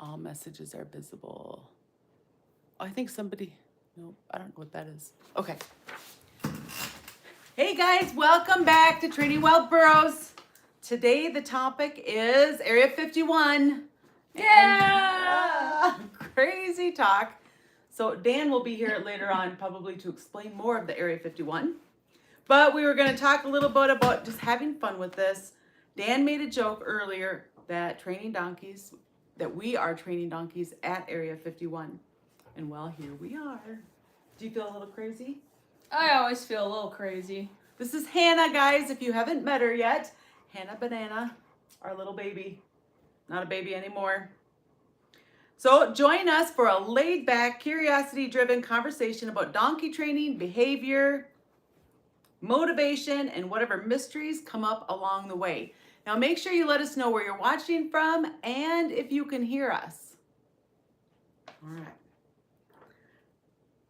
All messages are visible. I think somebody, no, I don't know what that is. Okay. Hey guys, welcome back to Training Wild Burros. Today the topic is Area 51. Yeah! Crazy talk. So Dan will be here later on probably to explain more of the Area 51. But we were going to talk a little bit about just having fun with this. Dan made a joke earlier that we are training donkeys at Area 51. And well, here we are. Do you feel a little crazy? I always feel a little crazy. This is Hannah, guys, if you haven't met her yet. Hannah Banana, our little baby. Not a baby anymore. So join us for a laid-back, curiosity-driven conversation about donkey training, behavior, motivation, and whatever mysteries come up along the way. Now make sure you let us know where you're watching from and if you can hear us. All right.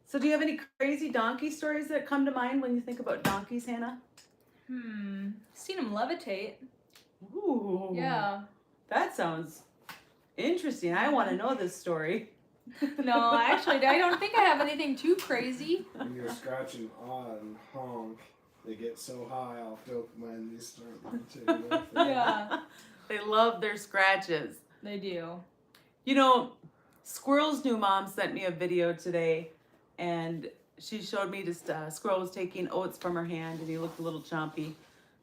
So do you have any crazy donkey stories that come to mind when you think about donkeys, Hannah? Seen them levitate. Ooh. Yeah. That sounds interesting. I want to know this story. No, actually, I don't think I have anything too crazy. When you're scratching on honk, they get so high off dopamine, they start levitating. Yeah. They love their scratches. They do. You know, Squirrel's new mom sent me a video today, and she showed me just Squirrel was taking oats from her hand, and he looked a little chompy.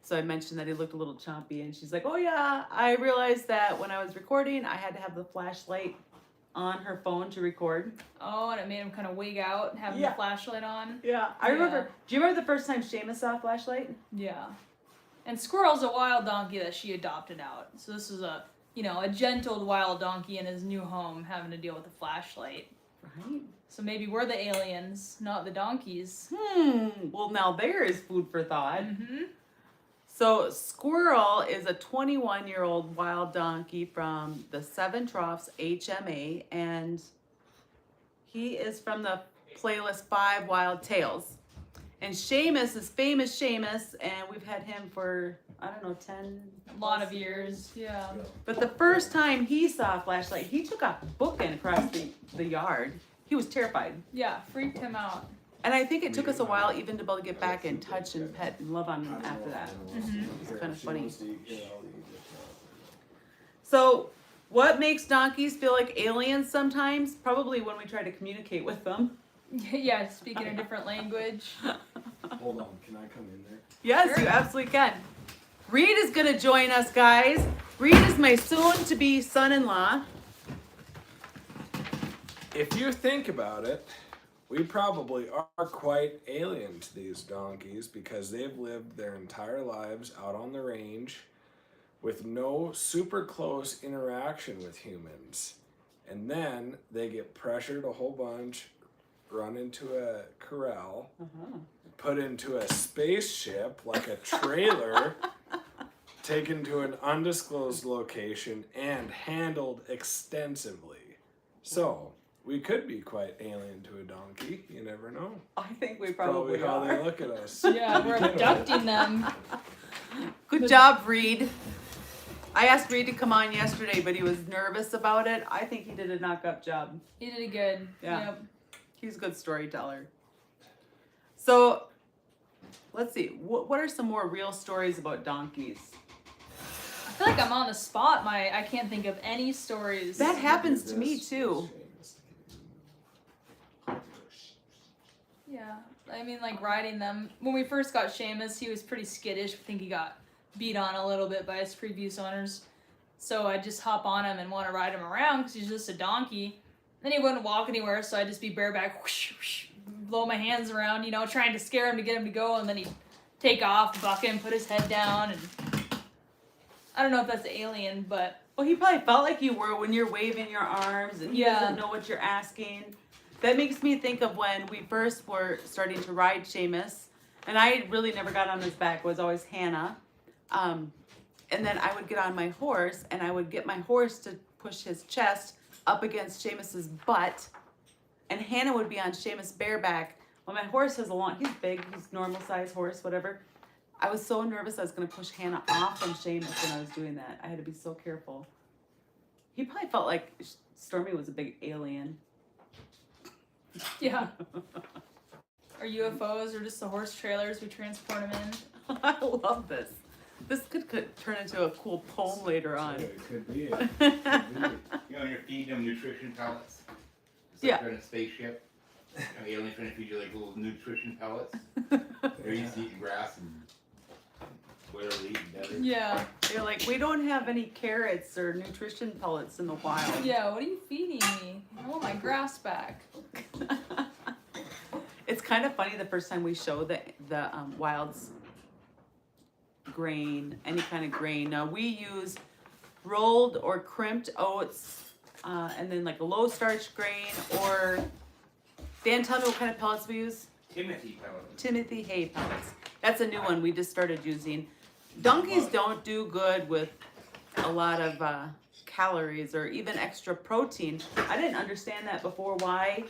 So I mentioned that he looked a little chompy, and she's like, oh yeah, I realized that when I was recording, I had to have the flashlight on her phone to record. Oh, and it made him kind of wig out, having the flashlight on. Yeah, I remember. Do you remember the first time Seamus saw a flashlight? Yeah. And Squirrel's a wild donkey that she adopted out. So this is a gentled wild donkey in his new home having to deal with a flashlight. Right. So maybe we're the aliens, not the donkeys. Well, now there is food for thought. Mm-hmm. So Squirrel is a 21-year-old wild donkey from the Seven Troughs HMA, and he is from the playlist 5 Wild Tales. And Seamus is famous Seamus, and we've had him for, I don't know, 10 A lot of years. Yeah. But the first time he saw a flashlight, he took a bookend across the yard. He was terrified. Yeah, freaked him out. And I think it took us a while even to be able to get back and touch and pet and love on him after that. It's kind of funny. So what makes donkeys feel like aliens sometimes? Probably when we try to communicate with them. Yeah, speaking a different language. Hold on, can I come in there? Yes, Sure. you absolutely can. Reed is going to join us, guys. Reed is my soon-to-be son-in-law. If you think about it, we probably are quite alien to these donkeys because they've lived their entire lives out on the range with no super close interaction with humans. And then they get pressured a whole bunch, run into a corral, put into a spaceship like a trailer, taken to an undisclosed location, and handled extensively. So, we could be quite alien to a donkey. You never know. I think we probably how are. they look at us. Yeah, we're abducting them. Good job, Reed. I asked Reed to come on yesterday, but he was nervous about it. I think he did a knock-up job. He did good. Yeah. Yep. He's a good storyteller. So, let's see. What are some more real stories about donkeys? I feel like I'm on the spot. I can't think of any stories. That happens to me, too. Yeah. I mean, like riding them. When we first got Seamus, he was pretty skittish. I think he got beat on a little bit by his previous owners. So I'd just hop on him and want to ride him around because he's just a donkey. Then he wouldn't walk anywhere, so I'd just be bareback, whoosh, whoosh, blow my hands around, trying to scare him to get him to go, and then he'd take off, buck him, put his head down, and I don't know if that's alien, but... Well, he probably felt like you were when you're waving your arms and he doesn't know what you're asking. That makes me think of when we first were starting to ride Seamus, and I really never got on his back. It was always Hannah. And then I would get on my horse, and I would get my horse to push his chest up against Seamus's butt, and Hannah would be on Seamus bareback. Well, my horse has he's big, he's normal size horse, whatever. I was so nervous I was going to push Hannah off from Seamus when I was doing that. I had to be so careful. He probably felt like Stormy was a big alien. Yeah. Or UFOs or just the horse trailers we transport them in. I love this. This could turn into a cool poem later on. It could be. It could be. You know, you're feeding them nutrition pellets. It's Yeah. like they're in a spaceship. You know, aliens trying to feed you like little nutrition pellets. They're used to eating grass and whatever they eat in desert. Yeah. They're like, we don't have any carrots or nutrition pellets in the wild. Yeah, what are you feeding me? I want my grass back. It's kind of funny the first time we show the wilds grain, any kind of grain. Now we use rolled or crimped oats, and then like a low starch grain, or Dan, tell me what kind of pellets we use. Timothy pellets. Timothy hay pellets. That's a new one we just started using. Donkeys don't do good with a lot of calories or even extra protein. I didn't understand that before, why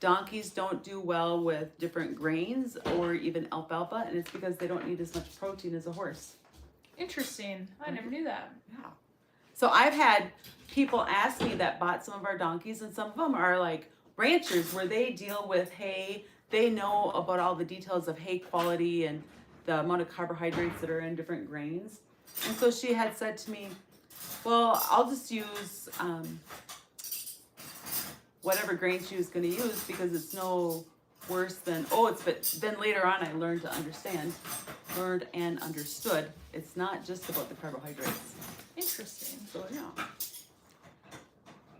donkeys don't do well with different grains or even alfalfa, and it's because they don't need as much protein as a horse. Interesting. I never knew that. Yeah. So I've had people ask me that bought some of our donkeys, and some of them are like ranchers where they deal with hay. They know about all the details of hay quality and the amount of carbohydrates that are in different grains. And so she had said to me, well, I'll just use whatever grain she was going to use because it's no worse than oats. But then later on I learned and understood it's not just about the carbohydrates. Interesting. So yeah.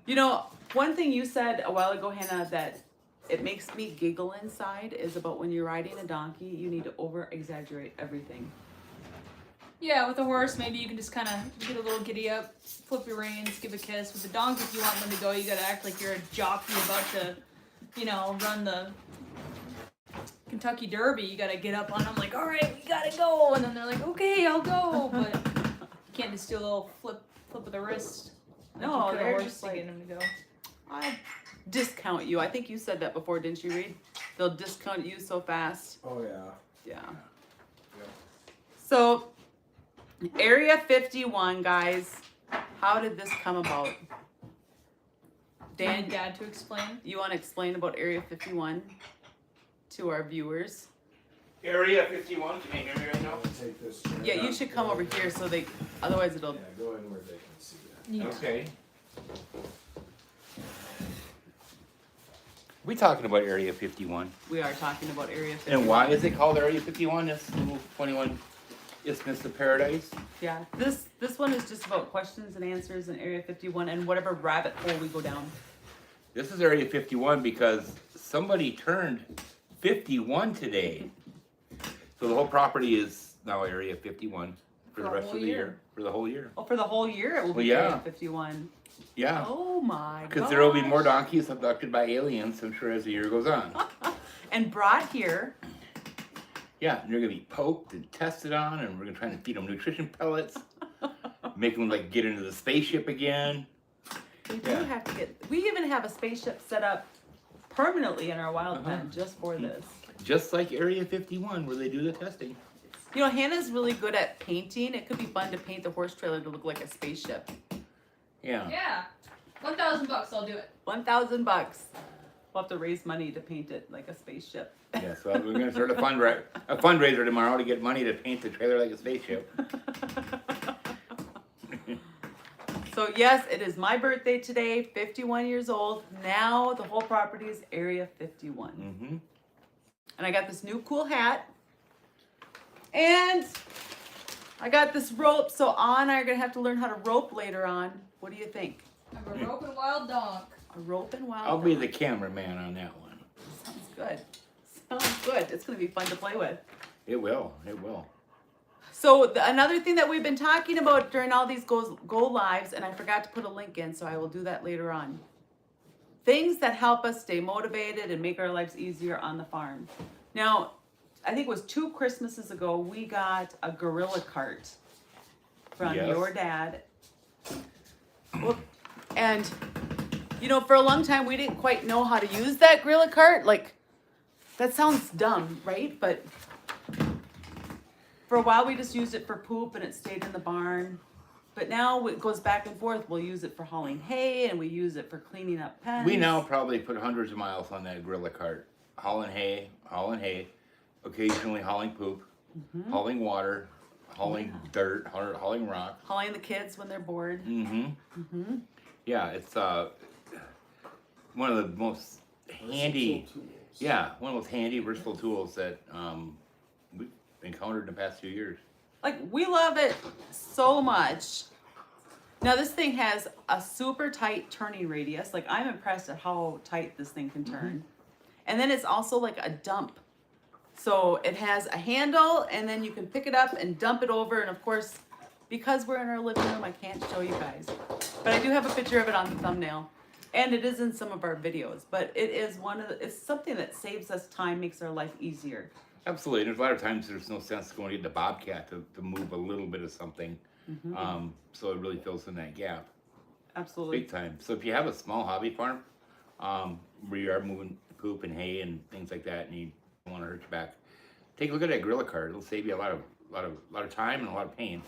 You know, one thing you said a while ago, Hannah, that it makes me giggle inside is about when you're riding a donkey, you need to over-exaggerate everything. Yeah, with a horse, maybe you can just kind of get a little giddy up, flip your reins, give a kiss. With the donkey, if you want them to go, you gotta act like you're a jockey about to, you know, run the Kentucky Derby. You gotta get up on them like, all right, we gotta go. And then they're like, okay, I'll go. But you can't just do a little flip of the wrist. No, Like you could a they're horse just to like- get them to go. I discount you. I think you said that before, didn't you, Reed? They'll discount you so fast. Oh yeah. Yeah. Yeah. So, Area 51, guys. How did this come about? Dan, Dan, Dad to explain. you want to explain about Area 51 to our viewers? Area 51, can you hear me right now? I'll take this chair. Yeah, you should come over here so they, otherwise it'll, Yeah, go in where they can see that. Yeah. Okay. We talking about Area 51. we are talking about Area 51. And why is it called Area 51? This little 21 Isthmus of Paradise? Yeah, this one is just about questions and answers in Area 51 and whatever rabbit hole we go down. This is Area 51 because somebody turned 51 today. So the whole property is now Area 51 for the For a rest whole of the year. year. For the whole year. Oh, for the whole year it will be Well, yeah. Area 51. Yeah. Oh my god. Because there will be more donkeys abducted by aliens, I'm sure, as the year goes on. And brought here. Yeah, and they're gonna be poked and tested on, and we're gonna try to feed them nutrition pellets, make them like get into the spaceship again. We do Yeah. have to get, we even have a spaceship set up permanently in our wild Uh-huh. pen just for this. Just like Area 51, where they do the testing. You know, Hannah's really good at painting. It could be fun to paint the horse trailer to look like a spaceship. Yeah. Yeah. $1,000, I'll do it. $1,000. We'll have to raise money to paint it like a spaceship. Yeah, so we're gonna start a fundraiser tomorrow to get money to paint the trailer like a spaceship. So yes, it is my birthday today, 51 years old. Now the whole property is Area 51. Mm-hmm. And I got this new cool hat. And I got this rope, so Anna and I are gonna have to learn how to rope later on. What do you think? I'm a rope and wild donk. A rope and wild. I'll be dog. the cameraman on that one. Sounds good. Sounds good. It's gonna be fun to play with. It will. It will. So another thing that we've been talking about during all these go lives, and I forgot to put a link in, so I will do that later on. Things that help us stay motivated and make our lives easier on the farm. Now, I think it was 2 Christmases ago, we got a gorilla cart from Yes. your dad. Well, and, you know, for a long time, we didn't quite know how to use that gorilla cart. Like, that sounds dumb, right? But for a while, we just used it for poop, and it stayed in the barn. But now it goes back and forth. We'll use it for hauling hay, and we use it for cleaning up pens. We now probably put hundreds of miles on that gorilla cart, hauling hay, occasionally hauling poop, hauling water, hauling dirt, hauling rock. Hauling the kids when they're bored. Yeah, it's one of the most handy, Versatile tools. yeah, one of the most handy, versatile tools that we've encountered in the past few years. Like, we love it so much. Now, this thing has a super tight turning radius. Like, I'm impressed at how tight this thing can turn. And then it's also like a dump. So it has a handle, and then you can pick it up and dump it over. And of course, because we're in our living room, I can't show you guys. But I do have a picture of it on the thumbnail. And it is in some of our videos. But it is it's something that saves us time, makes our life easier. Absolutely. And there's a lot of times there's no sense going to get the Bobcat to move a little bit of something. So it really fills in that gap. Absolutely. Big time. So if you have a small hobby farm where you are moving poop and hay and things like that, and you don't want to hurt your back, take a look at that gorilla cart. It'll save you a lot of time and a lot of pain.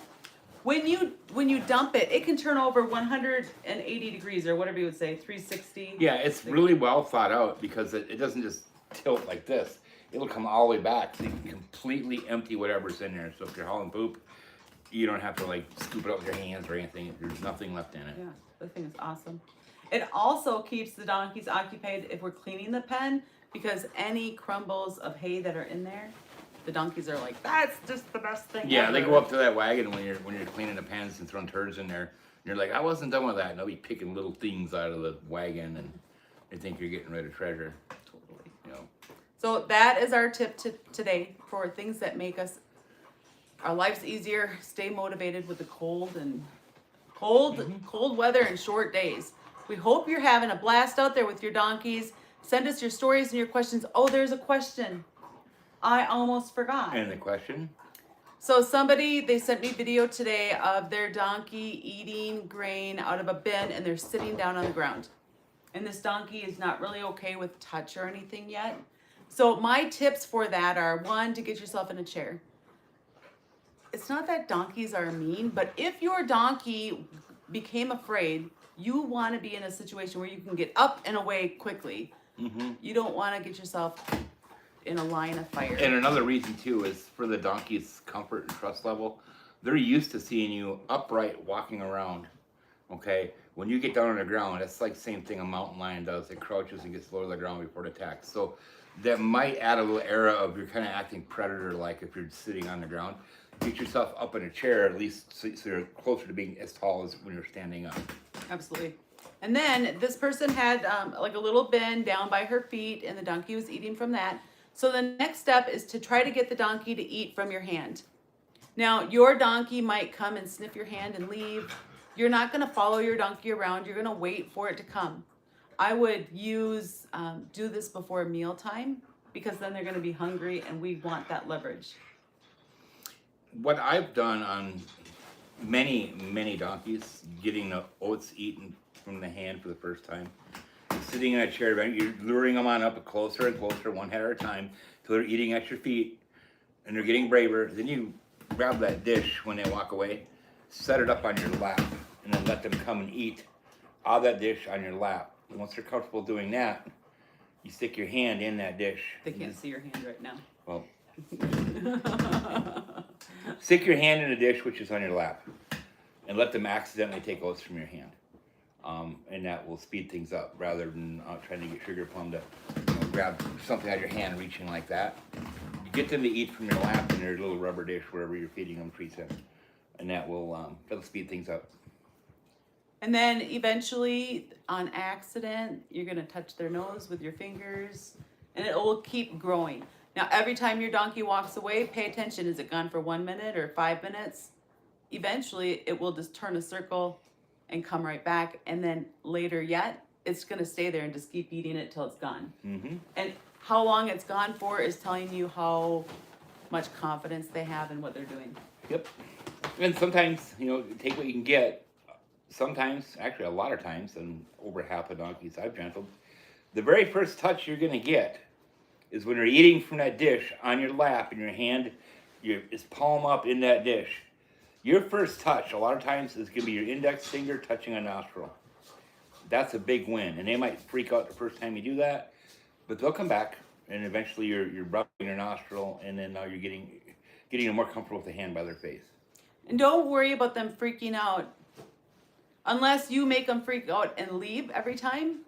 When you dump it, it can turn over 180 degrees, or whatever you would say, 360. Yeah, it's really well thought out because it doesn't just tilt like this. It'll come all the way back, so you can completely empty whatever's in there. So if you're hauling poop, you don't have to like scoop it up with your hands or anything. There's nothing left in it. Yeah, the thing is awesome. It also keeps the donkeys occupied if we're cleaning the pen, because any crumbles of hay that are in there, the donkeys are like, that's just the best thing Yeah, ever. they go up to that wagon when you're cleaning the pens and throwing turds in there. And you're like, I wasn't done with that. And they'll be picking little things out of the wagon, and they think you're getting rid of treasure. Totally. You know. So that is our tip today for things that make our lives easier, stay motivated with the cold weather and short days. We hope you're having a blast out there with your donkeys. Send us your stories and your questions. Oh, there's a question. I almost forgot. And the question? So they sent me video today of their donkey eating grain out of a bin, and they're sitting down on the ground. And this donkey is not really okay with touch or anything yet. So my tips for that are, one, to get yourself in a chair. It's not that donkeys are mean, but if your donkey became afraid, you want to be in a situation where you can get up and away quickly. You don't want to get yourself in a line of fire. And another reason too is for the donkey's comfort and trust level. They're used to seeing you upright walking around. Okay, when you get down on the ground, that's like the same thing a mountain lion does. It crouches and gets low to the ground before it attacks. So that might add a little era of you're kind of acting predator-like if you're sitting on the ground. Get yourself up in a chair at least, so you're closer to being as tall as when you're standing up. Absolutely. And then this person had like a little bin down by her feet, and the donkey was eating from that. So the next step is to try to get the donkey to eat from your hand. Now, your donkey might come and sniff your hand and leave. You're not going to follow your donkey around. You're going to wait for it to come. I would do this before mealtime, because then they're going to be hungry, and we want that leverage. What I've done on many, many donkeys, getting the oats eaten from the hand for the first time, sitting in a chair, you're luring them on up closer and closer, one head at a time, till they're eating at your feet, and they're getting braver. Then you grab that dish when they walk away, set it up on your lap, and then let them come and eat out of that dish on your lap. And once they're comfortable doing that, you stick your hand in that dish. They can't see your hand right now. Well, stick your hand in a dish which is on your lap, and let them accidentally take oats from your hand. And that will speed things up rather than trying to get Sugar Plum to grab something out of your hand reaching like that. You get them to eat from your lap in their little rubber dish wherever you're feeding them treats in, and that'll speed things up. And then eventually, on accident, you're going to touch their nose with your fingers, and it will keep growing. Now, every time your donkey walks away, pay attention. Is it gone for 1 minute or 5 minutes? Eventually, it will just turn a circle and come right back. And then later yet, it's going to stay there and just keep eating it till it's gone. And how long it's gone for is telling you how much confidence they have in what they're doing. Yep. And sometimes, take what you can get. Sometimes, actually a lot of times, and over half the donkeys I've gentled, the very first touch you're going to get is when you're eating from that dish on your lap and your hand is palm up in that dish. Your first touch, a lot of times, is going to be your index finger touching a nostril. That's a big win, and they might freak out the first time you do that, but they'll come back, and eventually you're rubbing your nostril, and then now you're getting more comfortable with the hand by their face. And don't worry about them freaking out. Unless you make them freak out and leave every time,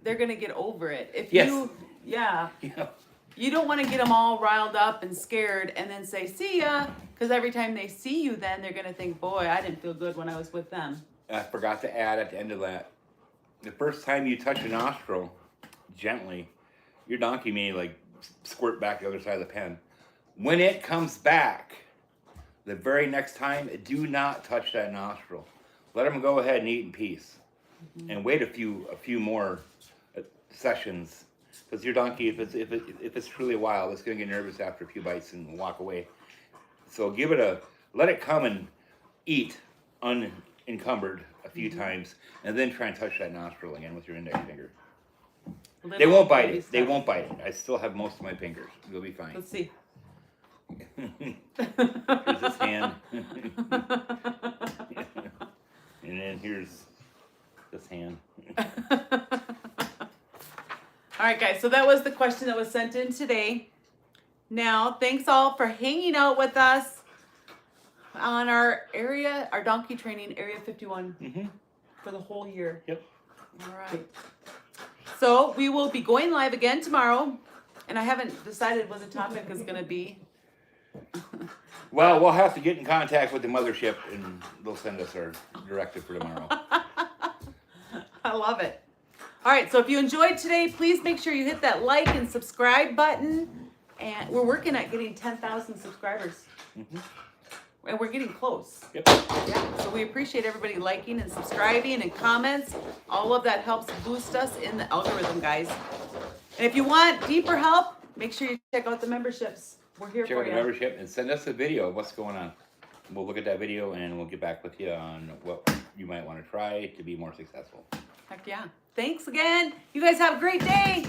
they're gonna get over it. If Yes. yeah. Yeah. You don't want to get them all riled up and scared and then say, see ya. Because every time they see you, then they're going to think, boy, I didn't feel good when I was with them. I forgot to add at the end of that, the first time you touch a nostril, gently, your donkey may like squirt back the other side of the pen. When it comes back, the very next time, do not touch that nostril. Let them go ahead and eat in peace. And wait a few more sessions. Because your donkey, if it's truly wild, it's going to get nervous after a few bites and walk away. So let it come and eat unencumbered a few times, and then try and touch that nostril again with your index finger. They won't bite it. They won't bite it. I still have most of my fingers. You'll be fine. Let's see. Here's this hand. And then here's this hand. All right, guys. So that was the question that was sent in today. Now, thanks all for hanging out with us on our donkey training, Area 51, for the whole year. Yep. All right. So we will be going live again tomorrow, and I haven't decided what the topic is going to be. Well, we'll have to get in contact with the mothership, and they'll send us our directive for tomorrow. I love it. All right, so if you enjoyed today, please make sure you hit that like and subscribe button. And we're working at getting 10,000 subscribers. And we're getting close. Yep. Yeah, so we appreciate everybody liking and subscribing and comments. All of that helps boost us in the algorithm, guys. And if you want deeper help, make sure you check out the memberships. We're here Check for out the you. membership and send us a video of what's going on. We'll look at that video and we'll get back with you on what you might want to try to be more successful. Heck yeah. Thanks again. You guys have a great day.